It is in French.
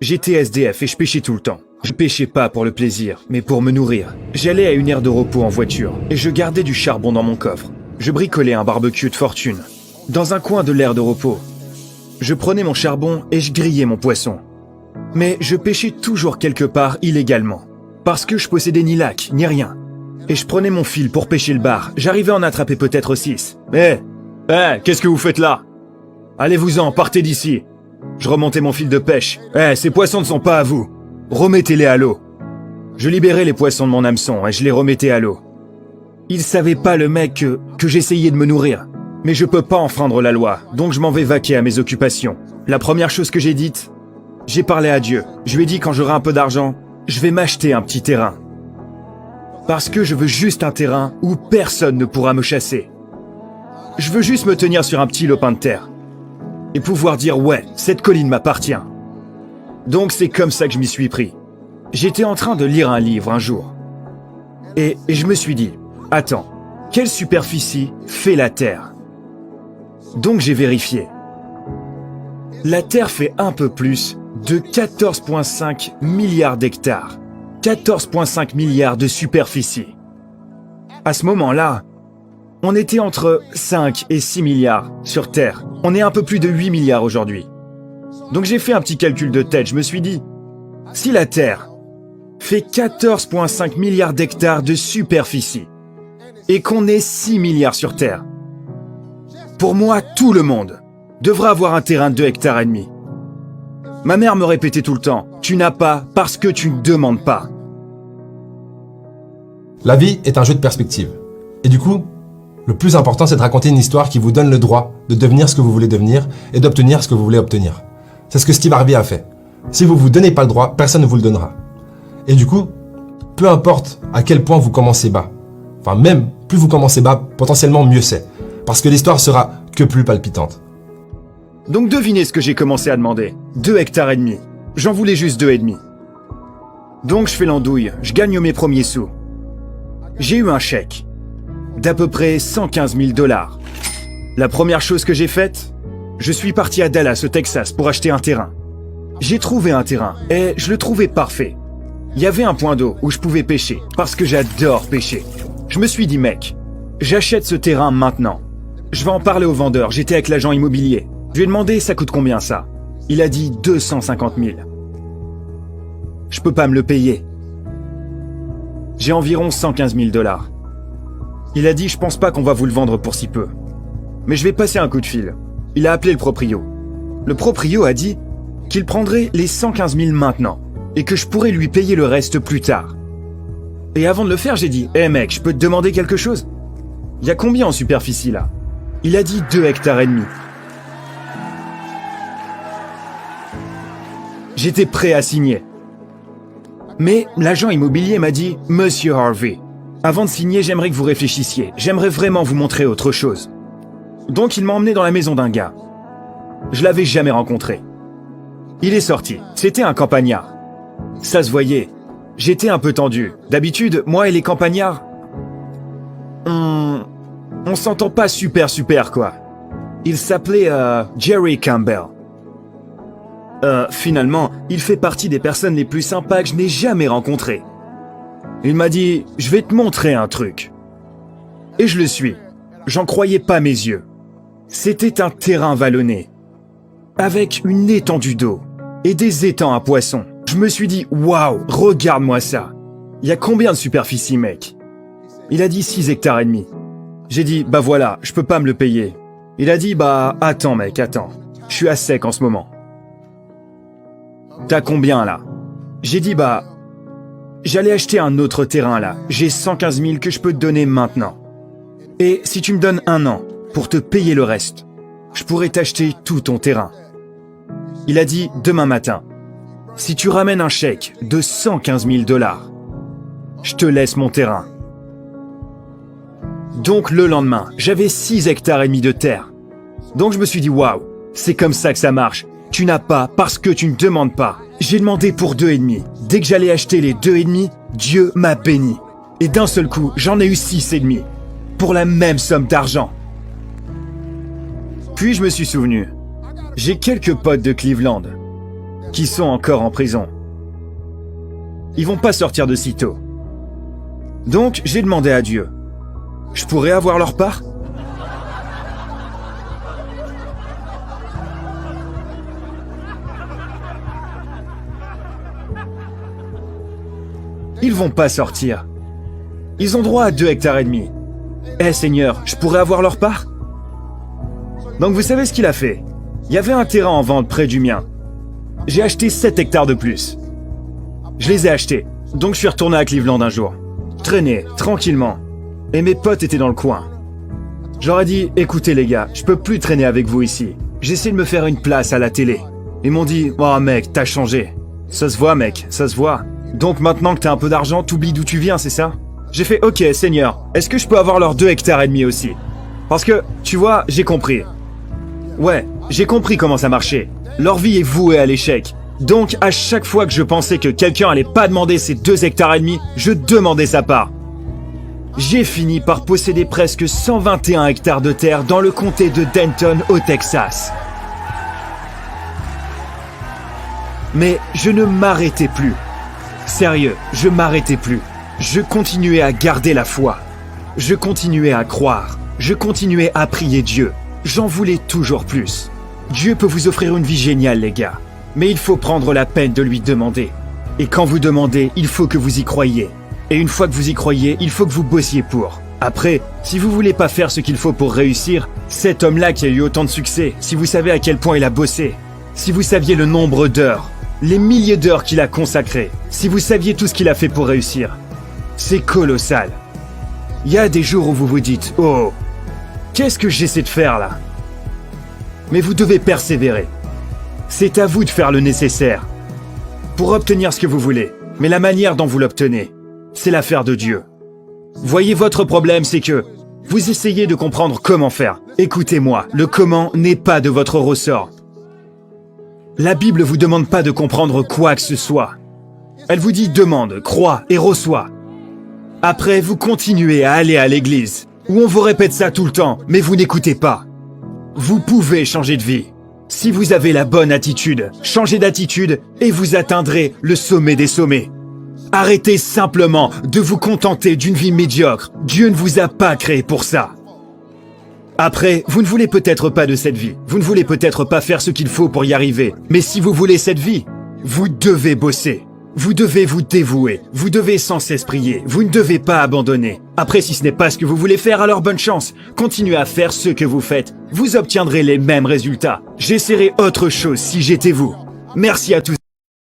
J'étais SDF et je pêchais tout le temps. Je pêchais pas pour le plaisir, mais pour me nourrir. J'allais à une aire de repos en voiture et je gardais du charbon dans mon coffre. Je bricolais un barbecue de fortune. Dans un coin de l'aire de repos, je prenais mon charbon et je grillais mon poisson. Mais je pêchais toujours quelque part illégalement. Parce que je possédais ni lac, ni rien. Et je prenais mon fil pour pêcher le bar. J'arrivais à en attraper peut-être 6. Qu'est-ce que vous faites là? Allez-vous-en, partez d'ici. Je remontais mon fil de pêche. Ces poissons ne sont pas à vous. Remettez-les à l'eau. Je libérais les poissons de mon hameçon et je les remettais à l'eau. Il savait pas le mec que j'essayais de me nourrir. Mais je peux pas enfreindre la loi, donc je m'en vais vaquer à mes occupations. La première chose que j'ai dite, j'ai parlé à Dieu. Je lui ai dit quand j'aurai un peu d'argent, je vais m'acheter un petit terrain. Parce que je veux juste un terrain où personne ne pourra me chasser. Je veux juste me tenir sur un petit lopin de terre. Et pouvoir dire ouais, cette colline m'appartient. Donc c'est comme ça que je m'y suis pris. J'étais en train de lire un livre un jour. Et je me suis dit, attends, quelle superficie fait la Terre? Donc j'ai vérifié. La Terre fait un peu plus de 14,5 milliards d'hectares. 14,5 milliards de superficie. À ce moment-là, on était entre 5 et 6 milliards sur Terre. On est un peu plus de 8 milliards aujourd'hui. Donc j'ai fait un petit calcul de tête, je me suis dit, si la Terre fait 14,5 milliards d'hectares de superficie et qu'on est 6 milliards sur Terre, pour moi, tout le monde devrait avoir un terrain de 2,5 hectares. Ma mère me répétait tout le temps, tu n'as pas parce que tu ne demandes pas. La vie est un jeu de perspective. Et du coup, le plus important, c'est de raconter une histoire qui vous donne le droit de devenir ce que vous voulez devenir et d'obtenir ce que vous voulez obtenir. C'est ce que Steve Harvey a fait. Si vous vous donnez pas le droit, personne ne vous le donnera. Et du coup, peu importe à quel point vous commencez bas, enfin même plus vous commencez bas, potentiellement mieux c'est. Parce que l'histoire sera que plus palpitante. Donc devinez ce que j'ai commencé à demander. 2,5 hectares. J'en voulais juste 2,5. Donc je fais l'andouille, je gagne mes premiers sous. J'ai eu un chèque d'à peu près 115 000 $. La première chose que j'ai faite, je suis parti à Dallas, au Texas, pour acheter un terrain. J'ai trouvé un terrain et je le trouvais parfait. Il y avait un point d'eau où je pouvais pêcher, parce que j'adore pêcher. Je me suis dit, mec, j'achète ce terrain maintenant. Je vais en parler au vendeur, j'étais avec l'agent immobilier. Je lui ai demandé, ça coûte combien ça? Il a dit 250 000. Je peux pas me le payer. J'ai environ 115 000 $. Il a dit, je pense pas qu'on va vous le vendre pour si peu. Mais je vais passer un coup de fil. Il a appelé le proprio. Le proprio a dit qu'il prendrait les 115 000 maintenant et que je pourrais lui payer le reste plus tard. Et avant de le faire, j'ai dit, mec, je peux te demander quelque chose? Il y a combien en superficie là? Il a dit 2,5 hectares. J'étais prêt à signer. Mais l'agent immobilier m'a dit, Monsieur Harvey, avant de signer, j'aimerais que vous réfléchissiez. J'aimerais vraiment vous montrer autre chose. Donc il m'a emmené dans la maison d'un gars. Je l'avais jamais rencontré. Il est sorti. C'était un campagnard. Ça se voyait. J'étais un peu tendu. D'habitude, moi et les campagnards, on s'entend pas super quoi. Il s'appelait Jerry Campbell. Finalement, il fait partie des personnes les plus sympas que je n'ai jamais rencontrées. Il m'a dit, je vais te montrer un truc. Et je le suis. J'en croyais pas mes yeux. C'était un terrain vallonné, avec une étendue d'eau et des étangs à poissons. Je me suis dit, waouh, regarde-moi ça. Il y a combien de superficie, mec? Il a dit 6,5 hectares. J'ai dit, bah voilà, je peux pas me le payer. Il a dit, bah attends mec, attends. Je suis à sec en ce moment. T'as combien là? J'ai dit, bah, j'allais acheter un autre terrain là. J'ai 115 000 que je peux te donner maintenant. Et si tu me donnes 1 an pour te payer le reste, je pourrais t'acheter tout ton terrain. Il a dit, demain matin, si tu ramènes un chèque de 115 000 $, je te laisse mon terrain. Donc le lendemain, j'avais 6,5 hectares de terre. Donc je me suis dit, waouh, c'est comme ça que ça marche. Tu n'as pas parce que tu ne demandes pas. J'ai demandé pour 2,5. Dès que j'allais acheter les 2,5, Dieu m'a béni. Et d'un seul coup, j'en ai eu 6,5. Pour la même somme d'argent. Puis je me suis souvenu. J'ai quelques potes de Cleveland. qui sont encore en prison. Ils vont pas sortir de sitôt. Donc, j'ai demandé à Dieu. Je pourrais avoir leur part? Ils vont pas sortir. Ils ont droit à 2,5 hectares. Eh Seigneur, je pourrais avoir leur part? Donc vous savez ce qu'il a fait? Il y avait un terrain en vente près du mien. J'ai acheté 7 hectares de plus. Je les ai achetés. Donc je suis retourné à Cleveland un jour. Traîner, tranquillement. Et mes potes étaient dans le coin. J'aurais dit, écoutez les gars, je peux plus traîner avec vous ici. J'essaie de me faire une place à la télé. Ils m'ont dit, oh mec, t'as changé. Ça se voit mec, ça se voit. Donc maintenant que t'as un peu d'argent, t'oublies d'où tu viens, c'est ça? J'ai fait, ok Seigneur, est-ce que je peux avoir leurs 2,5 hectares aussi? Parce que, tu vois, j'ai compris. Ouais, j'ai compris comment ça marchait. Leur vie est vouée à l'échec. Donc, à chaque fois que je pensais que quelqu'un allait pas demander ses 2,5 hectares, je demandais sa part. J'ai fini par posséder presque 121 hectares de terre dans le comté de Denton, au Texas. Mais je ne m'arrêtais plus. Sérieux, je m'arrêtais plus. Je continuais à garder la foi. Je continuais à croire. Je continuais à prier Dieu. J'en voulais toujours plus. Dieu peut vous offrir une vie géniale, les gars. Mais il faut prendre la peine de lui demander. Et quand vous demandez, il faut que vous y croyiez. Et une fois que vous y croyez, il faut que vous bossiez pour. Après, si vous voulez pas faire ce qu'il faut pour réussir, cet homme-là qui a eu autant de succès, si vous savez à quel point il a bossé, si vous saviez le nombre d'heures, les milliers d'heures qu'il a consacrées, si vous saviez tout ce qu'il a fait pour réussir, c'est colossal. Il y a des jours où vous vous dites « Oh, qu'est-ce que j'essaie de faire là ?» Mais vous devez persévérer. C'est à vous de faire le nécessaire pour obtenir ce que vous voulez. Mais la manière dont vous l'obtenez, c'est l'affaire de Dieu. Voyez, votre problème, c'est que vous essayez de comprendre comment faire. Écoutez-moi, le comment n'est pas de votre ressort. La Bible vous demande pas de comprendre quoi que ce soit. Elle vous dit demande, crois et reçois. Après, vous continuez à aller à l'église, où on vous répète ça tout le temps, mais vous n'écoutez pas. Vous pouvez changer de vie. Si vous avez la bonne attitude, changez d'attitude et vous atteindrez le sommet des sommets. Arrêtez simplement de vous contenter d'une vie médiocre. Dieu ne vous a pas créé pour ça. Après, vous ne voulez peut-être pas de cette vie. Vous ne voulez peut-être pas faire ce qu'il faut pour y arriver. Mais si vous voulez cette vie, vous devez bosser. Vous devez vous dévouer. Vous devez sans cesse prier. Vous ne devez pas abandonner. Après, si ce n'est pas ce que vous voulez faire, alors bonne chance. Continuez à faire ce que vous faites. Vous obtiendrez les mêmes résultats. J'essaierai autre chose si j'étais vous. Merci à tous.